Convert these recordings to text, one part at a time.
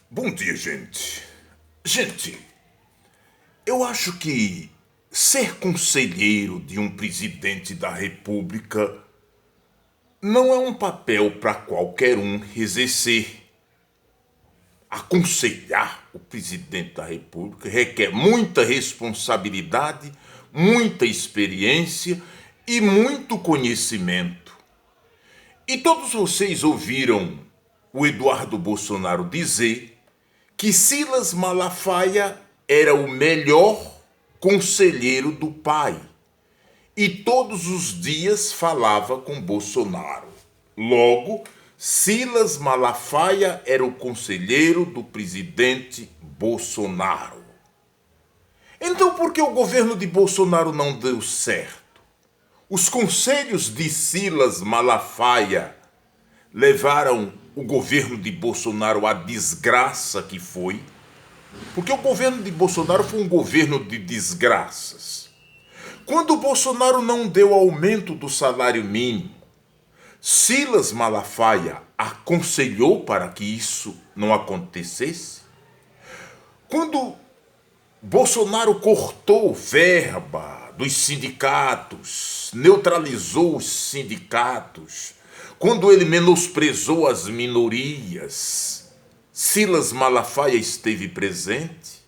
Bom dia, gente. Gente, eu acho que ser conselheiro de um presidente da República não é um papel para qualquer um exercer. Aconselhar o presidente da República requer muita responsabilidade, muita experiência e muito conhecimento. E todos vocês ouviram o Eduardo Bolsonaro dizer que Silas Malafaia era o melhor conselheiro do pai e todos os dias falava com Bolsonaro. Logo, Silas Malafaia era o conselheiro do presidente Bolsonaro. Então, por que o governo de Bolsonaro não deu certo? Os conselhos de Silas Malafaia levaram o governo de Bolsonaro à desgraça que foi, porque o governo de Bolsonaro foi um governo de desgraças. Quando o Bolsonaro não deu aumento do salário mínimo, Silas Malafaia aconselhou para que isso não acontecesse. Quando Bolsonaro cortou verba dos sindicatos, neutralizou os sindicatos, quando ele menosprezou as minorias, Silas Malafaia esteve presente.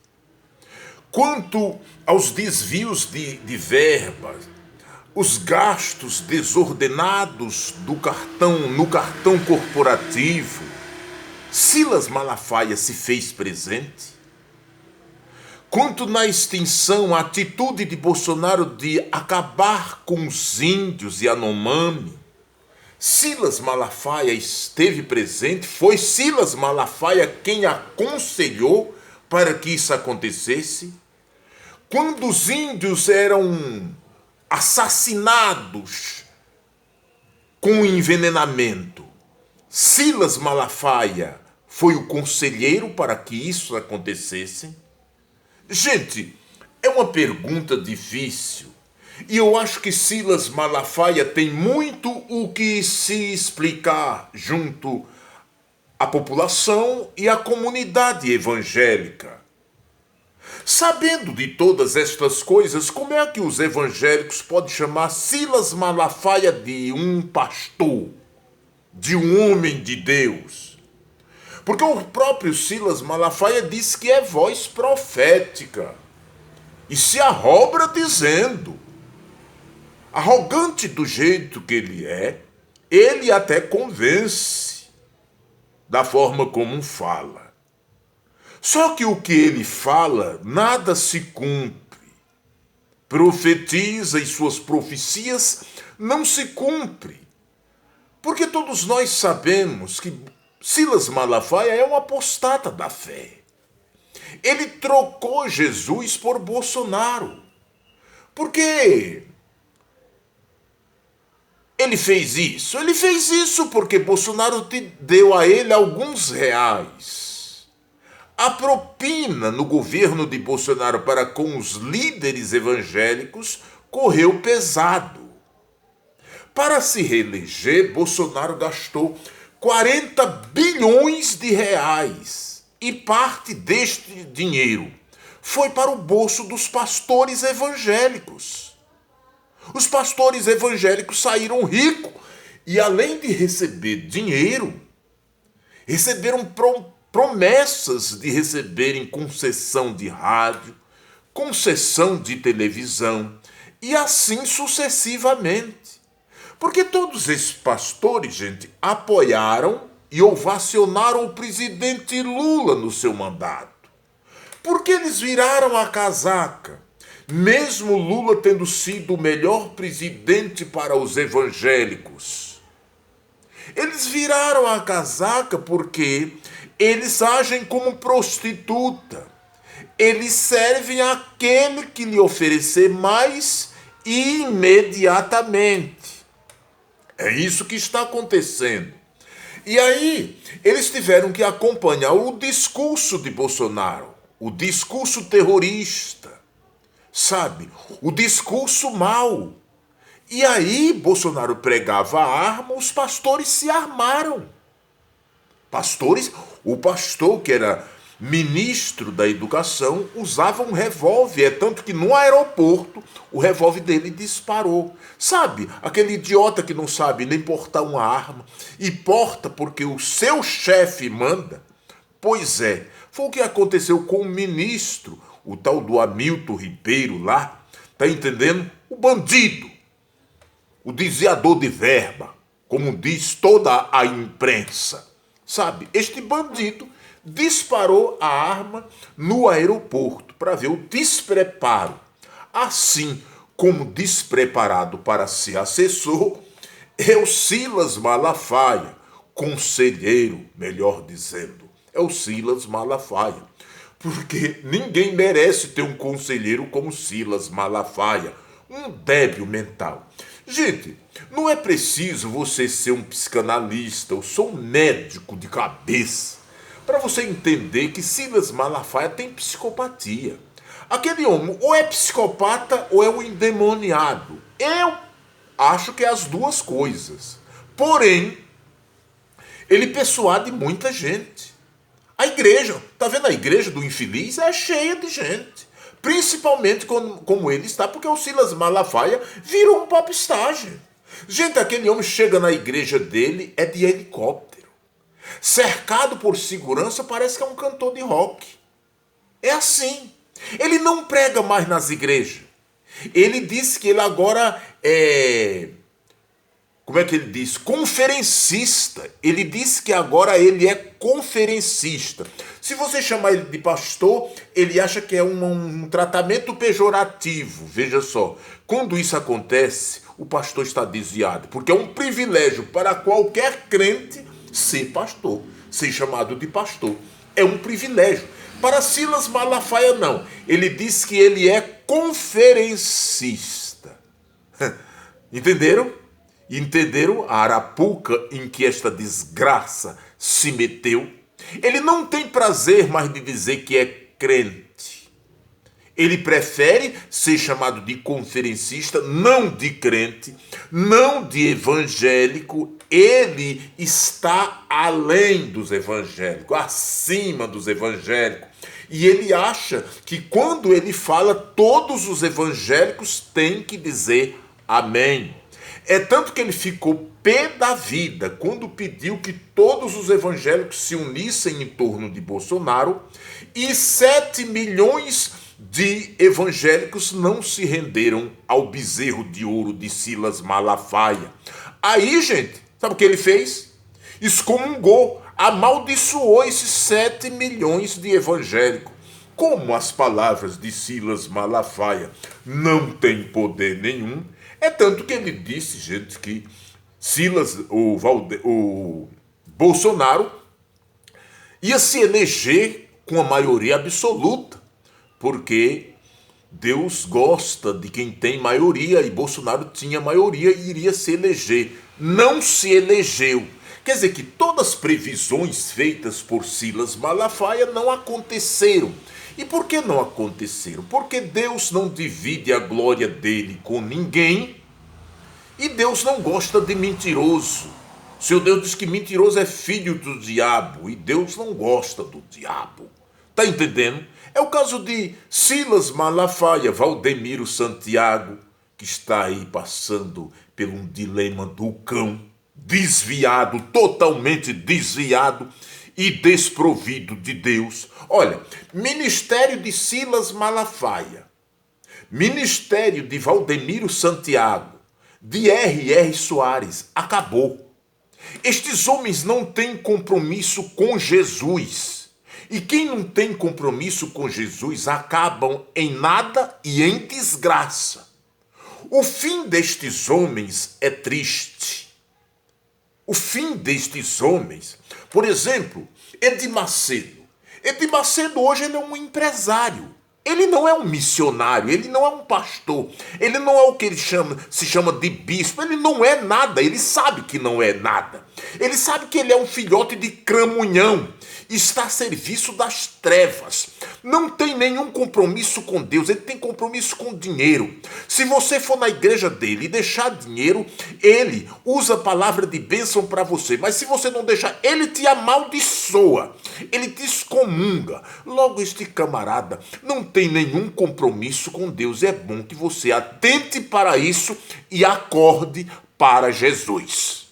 Quanto aos desvios de verba, os gastos desordenados no cartão corporativo, Silas Malafaia se fez presente. Quanto na extinção, a atitude de Bolsonaro de acabar com os índios e Yanomami, Silas Malafaia esteve presente, foi Silas Malafaia quem aconselhou para que isso acontecesse. Quando os índios eram assassinados com envenenamento, Silas Malafaia foi o conselheiro para que isso acontecesse. Gente, é uma pergunta difícil. E eu acho que Silas Malafaia tem muito o que se explicar junto à população e à comunidade evangélica. Sabendo de todas estas coisas, como é que os evangélicos podem chamar Silas Malafaia de um pastor, de um homem de Deus? Porque o próprio Silas Malafaia disse que é voz profética e se arrobra dizendo, arrogante do jeito que ele até convence da forma como fala. Só que o que ele fala, nada se cumpre. Profetiza e suas profecias não se cumprem. Porque todos nós sabemos que Silas Malafaia é um apostata da fé. Ele trocou Jesus por Bolsonaro. Por quê? Ele fez isso? Ele fez isso porque Bolsonaro deu a ele alguns reais. A propina no governo de Bolsonaro para com os líderes evangélicos correu pesado. Para se reeleger, Bolsonaro gastou 40 bilhões de reais e parte deste dinheiro foi para o bolso dos pastores evangélicos. Os pastores evangélicos saíram ricos e, além de receber dinheiro, receberam promessas de receberem concessão de rádio, concessão de televisão e assim sucessivamente. Porque todos esses pastores, gente, apoiaram e ovacionaram o presidente Lula no seu mandato. Porque eles viraram a casaca. Mesmo Lula tendo sido o melhor presidente para os evangélicos. Eles viraram a casaca porque eles agem como prostituta. Eles servem àquele que lhe oferecer mais imediatamente. É isso que está acontecendo. E aí, eles tiveram que acompanhar o discurso de Bolsonaro, o discurso terrorista, sabe? O discurso mau. E aí, Bolsonaro pregava a arma, os pastores se armaram. Pastores, o pastor que era ministro da educação usava um revólver, é tanto que no aeroporto o revólver dele disparou. Sabe, aquele idiota que não sabe nem portar uma arma e porta porque o seu chefe manda? Pois é, foi o que aconteceu com o ministro, o tal do Hamilton Ribeiro lá, tá entendendo? O bandido, o desviador de verba, como diz toda a imprensa. Sabe, este bandido disparou a arma no aeroporto para ver o despreparo. Assim como despreparado para ser assessor é o Silas Malafaia, conselheiro, melhor dizendo. É o Silas Malafaia. Porque ninguém merece ter um conselheiro como Silas Malafaia, um débil mental. Gente, não é preciso você ser um psicanalista, eu sou um médico de cabeça, para você entender que Silas Malafaia tem psicopatia. Aquele homem ou é psicopata ou é um endemoniado. Eu acho que é as duas coisas. Porém, ele persuade muita gente. A igreja, tá vendo a igreja do infeliz? É cheia de gente. Principalmente como ele está, porque o Silas Malafaia virou um popstar, gente. Gente, aquele homem chega na igreja dele, é de helicóptero. Cercado por segurança, parece que é um cantor de rock. É assim. Ele não prega mais nas igrejas. Ele disse que ele agora é... Como é que ele diz? Conferencista. Ele disse que agora ele é conferencista. Se você chamar ele de pastor, ele acha que é um tratamento pejorativo. Veja só, quando isso acontece, o pastor está desviado, porque é um privilégio para qualquer crente ser pastor, ser chamado de pastor. É um privilégio. Para Silas Malafaia, não. Ele diz que ele é conferencista. Entenderam? Entenderam a arapuca em que esta desgraça se meteu? Ele não tem prazer mais de dizer que é crente. Ele prefere ser chamado de conferencista, não de crente, não de evangélico. Ele está além dos evangélicos, acima dos evangélicos. E ele acha que quando ele fala, todos os evangélicos têm que dizer amém. É tanto que ele ficou pé da vida quando pediu que todos os evangélicos se unissem em torno de Bolsonaro e 7 milhões de evangélicos não se renderam ao bezerro de ouro de Silas Malafaia. Aí, gente, sabe o que ele fez? Excomungou, amaldiçoou esses 7 milhões de evangélicos. Como as palavras de Silas Malafaia não têm poder nenhum, é tanto que ele disse, gente, que o Bolsonaro ia se eleger com a maioria absoluta, porque Deus gosta de quem tem maioria e Bolsonaro tinha maioria e iria se eleger. Não se elegeu. Quer dizer que todas as previsões feitas por Silas Malafaia não aconteceram. E por que não aconteceram? Porque Deus não divide a glória dele com ninguém e Deus não gosta de mentiroso. Seu Deus diz que mentiroso é filho do diabo e Deus não gosta do diabo. Tá entendendo? É o caso de Silas Malafaia, Valdemiro Santiago, que está aí passando por um dilema do cão, desviado, totalmente desviado e desprovido de Deus. Olha, ministério de Silas Malafaia, ministério de Valdemiro Santiago, de R.R. Soares, acabou. Estes homens não têm compromisso com Jesus. E quem não tem compromisso com Jesus acabam em nada e em desgraça. O fim destes homens é triste. O fim destes homens, por exemplo, Edir Macedo. Edir Macedo hoje ele é um empresário. Ele não é um missionário, ele não é um pastor, ele não é o que ele se chama de bispo, ele não é nada, ele sabe que não é nada. Ele sabe que ele é um filhote de cramunhão, está a serviço das trevas. não tem nenhum compromisso com Deus, ele tem compromisso com dinheiro. Se você for na igreja dele e deixar dinheiro, ele usa a palavra de bênção para você, mas se você não deixar, ele te amaldiçoa, ele te excomunga. Logo, este camarada não tem nenhum compromisso com Deus. É bom que você atente para isso e acorde para Jesus.